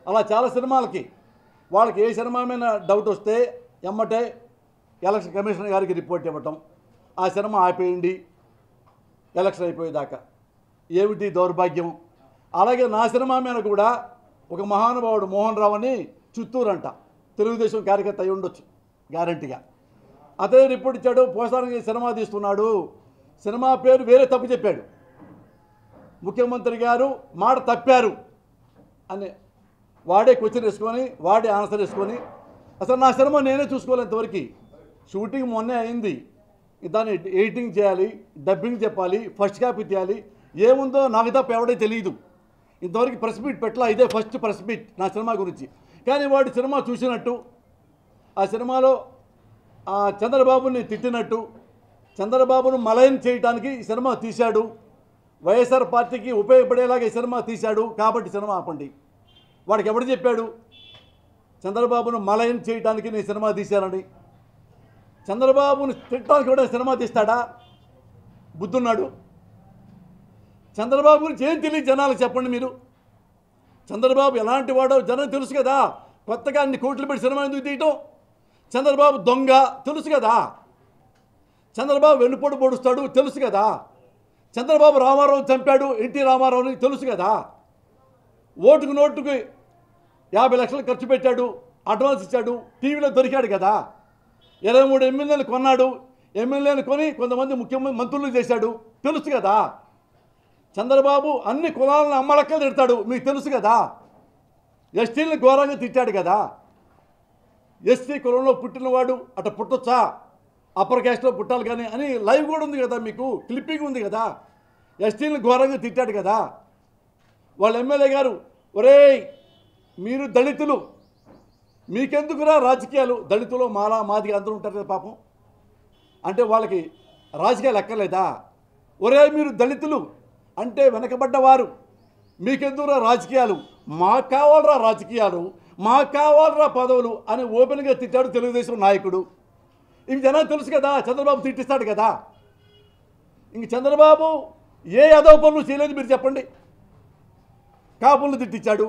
అలా చాలా సినిమాలకి వాళ్ళకి ఏ సినిమా మీద డౌట్ వస్తే ఎమ్మటే ఎలక్షన్ కమిషనర్ గారికి రిపోర్ట్ ఇవ్వటం, ఆ సినిమా ఆపేయండి ఎలక్షన్ అయిపోయేదాకా. ఏమిటి దౌర్భాగ్యం. అలాగే నా సినిమా మీద కూడా ఒక మహానుభావుడు మోహన్ రావు అని చిత్తూరు అంట, తెలుగుదేశం కార్యకర్త అయి ఉండొచ్చు గ్యారంటీగా. అతనే రిపోర్ట్ ఇచ్చాడు, పోసానికి సినిమా తీస్తున్నాడు, సినిమా పేరు వేరే తప్పు చెప్పాడు, ముఖ్యమంత్రి గారు మాట తప్పారు అని వాడే క్వశ్చన్ వేసుకొని వాడే ఆన్సర్ వేసుకొని, అసలు నా సినిమా నేనే చూసుకోవాలి ఇంతవరకు. షూటింగ్ మొన్నే అయింది, దాన్ని ఎడిటింగ్ చేయాలి, డబ్బింగ్ చెప్పాలి, ఫస్ట్ కాపీ తీయాలి, ఏముందో నాకు తప్ప ఎవడే తెలియదు. ఇంతవరకు ప్రెస్ మీట్ పెట్టలా, ఇదే ఫస్ట్ ప్రెస్ మీట్ నా సినిమా గురించి. కానీ వాడు సినిమా చూసినట్టు, ఆ సినిమాలో చంద్రబాబుని తిట్టినట్టు, చంద్రబాబును మలయం చేయడానికి ఈ సినిమా తీశాడు, వైఎస్ఆర్ పార్టీకి ఉపయోగపడేలాగా ఈ సినిమా తీశాడు కాబట్టి సినిమా ఆపండి. వాడికి ఎవడు చెప్పాడు చంద్రబాబును మలయం చేయడానికి నేను సినిమా తీశానని? చంద్రబాబును తిట్టడానికి కూడా సినిమా తీస్తాడా? బుద్ధున్నాడు. చంద్రబాబు గురించి ఏం తెలియదు జనాలకు చెప్పండి మీరు. చంద్రబాబు ఎలాంటి వాడో జనం తెలుసు కదా. కొత్తగా అన్ని కోట్లు పెట్టి సినిమా ఎందుకు తీయటం? చంద్రబాబు దొంగ తెలుసు కదా. చంద్రబాబు వెన్నుపోటు పొడుస్తాడు తెలుసు కదా. చంద్రబాబు రామారావు చంపాడు, ఎన్టీ రామారావుని తెలుసు కదా. ఓటుకు నోటుకు 50 లక్షలు ఖర్చు పెట్టాడు, అడ్వాన్స్ ఇచ్చాడు, టీవీలో దొరికాడు కదా. 23 ఎమ్మెల్యేలు కొన్నాడు, ఎమ్మెల్యేలు కొని కొంతమంది ముఖ్యమంత్రి మంత్రులు చేశాడు తెలుసు కదా. చంద్రబాబు అన్ని కులాలను అమ్మలక్కలు తిడతాడు మీకు తెలుసు కదా. ఎస్టీలను ఘోరంగా తిట్టాడు కదా. ఎస్టీ కులంలో పుట్టినవాడు అట్లా పుట్టొచ్చా, అప్పర్ క్యాస్ట్లో పుట్టాలి కానీ అని లైవ్ కూడా ఉంది కదా, మీకు క్లిప్పింగ్ ఉంది కదా. ఎస్టీలను ఘోరంగా తిట్టాడు కదా. వాళ్ళ ఎమ్మెల్యే గారు, ఒరేయ్ మీరు దళితులు, మీకెందుకురా రాజకీయాలు, దళితులు మాలా మాదిగా అందరూ ఉంటారు కదా పాపం, అంటే వాళ్ళకి రాజకీయాలు ఎక్కర్లేదా? ఒరే మీరు దళితులు అంటే వెనకబడ్డవారు, మీకెందుకురా రాజకీయాలు, మాకు కావాలరా రాజకీయాలు, మాకు కావాలరా పదవులు అని ఓపెన్గా తిట్టాడు తెలుగుదేశం నాయకుడు. ఇవి జనాలు తెలుసు కదా. చంద్రబాబు తిట్టిస్తాడు కదా. ఇంక చంద్రబాబు ఏ యాదవ పనులు చేయలేదు మీరు చెప్పండి. కాపులను తిట్టించాడు,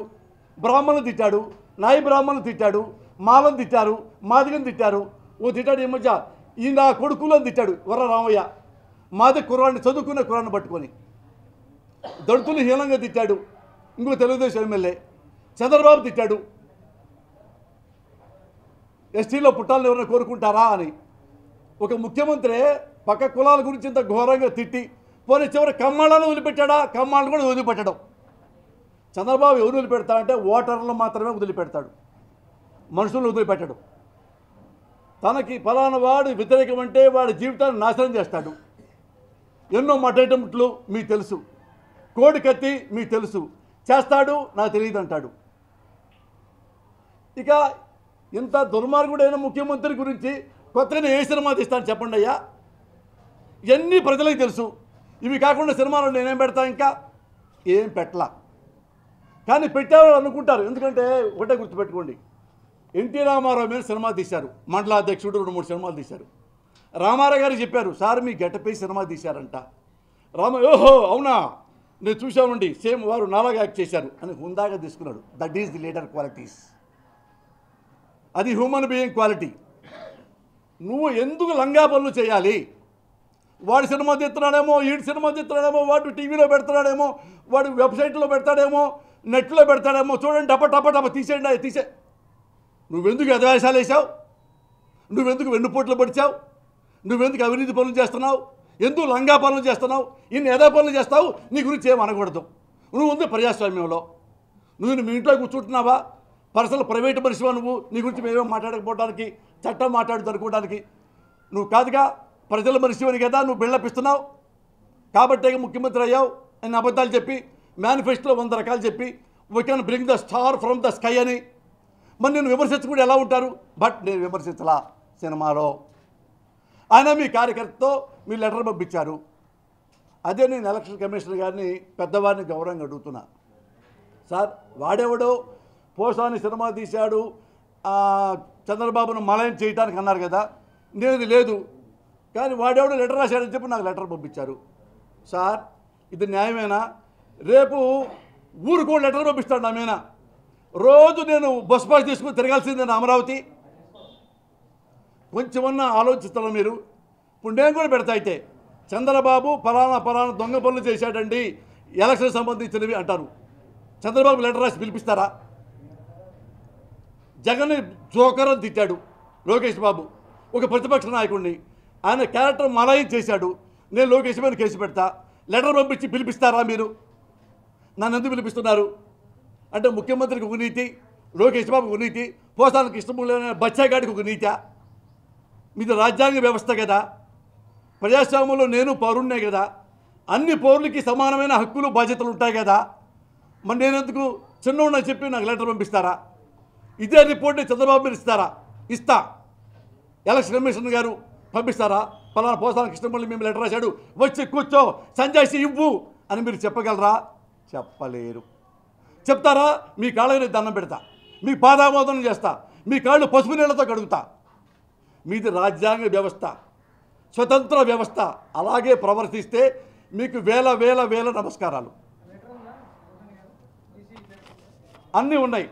బ్రాహ్మణులు తిట్టాడు, నాయి బ్రాహ్మణులు తిట్టాడు, మాలను తిట్టారు, మాదిగను తిట్టారు. ఓ తిట్టాడు ఈ మధ్య ఈ నా కొడుకులను తిట్టాడు వర్ర రామయ్య, మాది కుర్రాన్ని చదువుకునే కుర్రాన్ని పట్టుకొని. దళితులు హీనంగా తిట్టాడు ఇంకో తెలుగుదేశం ఎమ్మెల్యే. చంద్రబాబు తిట్టాడు ఎస్టీలో పుట్టాలని ఎవరైనా కోరుకుంటారా అని. ఒక ముఖ్యమంత్రి పక్క కులాల గురించి ఇంత ఘోరంగా తిట్టి పోనీ చివరి కమ్మాళ్ళను వదిలిపెట్టాడా? కమ్మాళ్ళను కూడా వదిలిపెట్టడం. చంద్రబాబు ఎవరు వదిలిపెడతాడంటే ఓటర్లు మాత్రమే వదిలిపెడతాడు, మనుషులను వదిలిపెట్టడు. తనకి ఫలానా వాడు వ్యతిరేకం అంటే వాడి జీవితాన్ని నాశనం చేస్తాడు. ఎన్నో మడ్డటముట్లు మీకు తెలుసు, కోడి కత్తి మీకు తెలుసు, చేస్తాడు నాకు తెలియదు అంటాడు. ఇక ఇంత దుర్మార్గుడైన ముఖ్యమంత్రి గురించి కొత్తగా ఏ సినిమా తీస్తాను చెప్పండి అయ్యా. ఇవన్నీ ప్రజలకు తెలుసు. ఇవి కాకుండా సినిమాలో నేనేం పెడతా, ఇంకా ఏం పెట్టలా. కానీ పెట్టేవాళ్ళు అనుకుంటారు, ఎందుకంటే ఒకటే గుర్తుపెట్టుకోండి, ఎన్టీ రామారావు మీద సినిమా తీశారు, మండలాధ్యక్షుడు 2-3 సినిమాలు తీశారు. రామారావు గారు చెప్పారు, సార్ మీ గెటపై సినిమా తీశారంట. ఓహో అవునా నేను చూశామండి, సేమ్ వారు నాలాగా యాక్ట్ చేశారు అని హుందాగా తీసుకున్నాడు. That is the leader qualities, అది హ్యూమన్ బీయింగ్ క్వాలిటీ. నువ్వు ఎందుకు లంగా పనులు చేయాలి? వాడు సినిమా తీస్తున్నాడేమో, వీడి సినిమా తీస్తున్నాడేమో, వాడు టీవీలో పెడతాడేమో, వాడు వెబ్సైట్లో పెడతాడేమో, నెట్లో పెడతాడేమో, చూడండి టప టప టప తీసేయండి తీసే. నువ్వెందుకు ఎదవేషాలు వేసావు? నువ్వెందుకు వెన్నుపోట్లు పడిచావు? నువ్వెందుకు అవినీతి పనులు చేస్తున్నావు? ఎందుకు లంగా పనులు చేస్తున్నావు? ఇన్ని ఎదా పనులు చేస్తావు? నీ గురించి ఏం అనకూడదు. నువ్వు ఉంది ప్రజాస్వామ్యంలో, నువ్వు మీ ఇంట్లో కూర్చుంటున్నావా? పర్సనల్ ప్రైవేట్ మనిషివా నువ్వు? నీ గురించి మేమేం మాట్లాడకపోవడానికి, చట్టం మాట్లాడుతూ అనుకోవడానికి నువ్వు కాదుగా. ప్రజల మనిషివని కదా నువ్వు బిల్డప్ ఇస్తున్నావు. కాబట్టే ముఖ్యమంత్రి అయ్యావు అని అబద్ధాలు చెప్పి, మేనిఫెస్టోలో 100 రకాలు చెప్పి we can bring the star from the sky అని. మరి నేను విమర్శించుకుంటే ఎలా ఉంటారు? బట్ నేను విమర్శించలా సినిమాలో. ఆయన మీ కార్యకర్తతో మీ లెటర్ పంపించారు. అదే నేను ఎలక్షన్ కమిషనర్ గారిని పెద్దవారిని గౌరవంగా అడుగుతున్నా, సార్ వాడెవడో పోసాని సినిమా తీశాడు చంద్రబాబును మలయం చేయడానికి అన్నారు కదా, నేను లేదు కానీ వాడెవడో లెటర్ రాశాడని చెప్పి నాకు లెటర్ పంపించారు. సార్ ఇది న్యాయమేనా? రేపు ఊరుకో లెటర్ పంపిస్తాడు నా మీద, రోజు నేను బస్ పాస్ తీసుకుని తిరగాల్సిందే అమరావతి. కొంచెమన్నా ఆలోచిస్తారా మీరు? ఇప్పుడు నేను కూడా పెడతా. అయితే చంద్రబాబు పలానా దొంగ పనులు చేశాడండి ఎలక్షన్ సంబంధించినవి అంటారు. చంద్రబాబు లెటర్ రాసి పిలిపిస్తారా? జగన్ జోకర్ అని తిట్టాడు లోకేష్ బాబు, ఒక ప్రతిపక్ష నాయకుడిని. ఆయన క్యారెక్టర్ మలాయి చేశాడు. నేను లోకేష్ మీద కేసు పెడతా. లెటర్ పంపించి పిలిపిస్తారా మీరు? నన్ను ఎందుకు పిలిపిస్తున్నారు అంటే ముఖ్యమంత్రికి ఒక నీతి, లోకేష్ బాబుకి ఒక నీతి, పోసానికి ఇష్టమైన బచ్చాగాడికి ఒక నీతి. మీది రాజ్యాంగ వ్యవస్థ కదా, ప్రజాస్వామ్యంలో నేను పౌరుణ్ణే కదా, అన్ని పౌరులకి సమానమైన హక్కులు బాధ్యతలు ఉంటాయి కదా. మరి నేనెందుకు చిన్నోడని చెప్పి నాకు లెటర్ పంపిస్తారా? ఇదే రిపోర్ట్ని చంద్రబాబు మీరు ఇస్తారా? ఇస్తా. ఎలక్షన్ కమిషన్ గారు పంపిస్తారా? పలానా పోసానికి ఇష్టం మేము లెటర్ రాశాడు, వచ్చి కూర్చో సంజాయిషి ఇవ్వు అని మీరు చెప్పగలరా? చెప్పలేరు. చెప్తారా? మీ కాళ్ళని దండం పెడతా, మీ పాదామోదనం చేస్తా, మీ కాళ్ళు పసుపు నీళ్ళతో కడుగుతా. మీది రాజ్యాంగ వ్యవస్థ, స్వతంత్ర వ్యవస్థ. అలాగే ప్రవర్తిస్తే మీకు వేల వేల వేల నమస్కారాలు. అన్నీ ఉన్నాయి.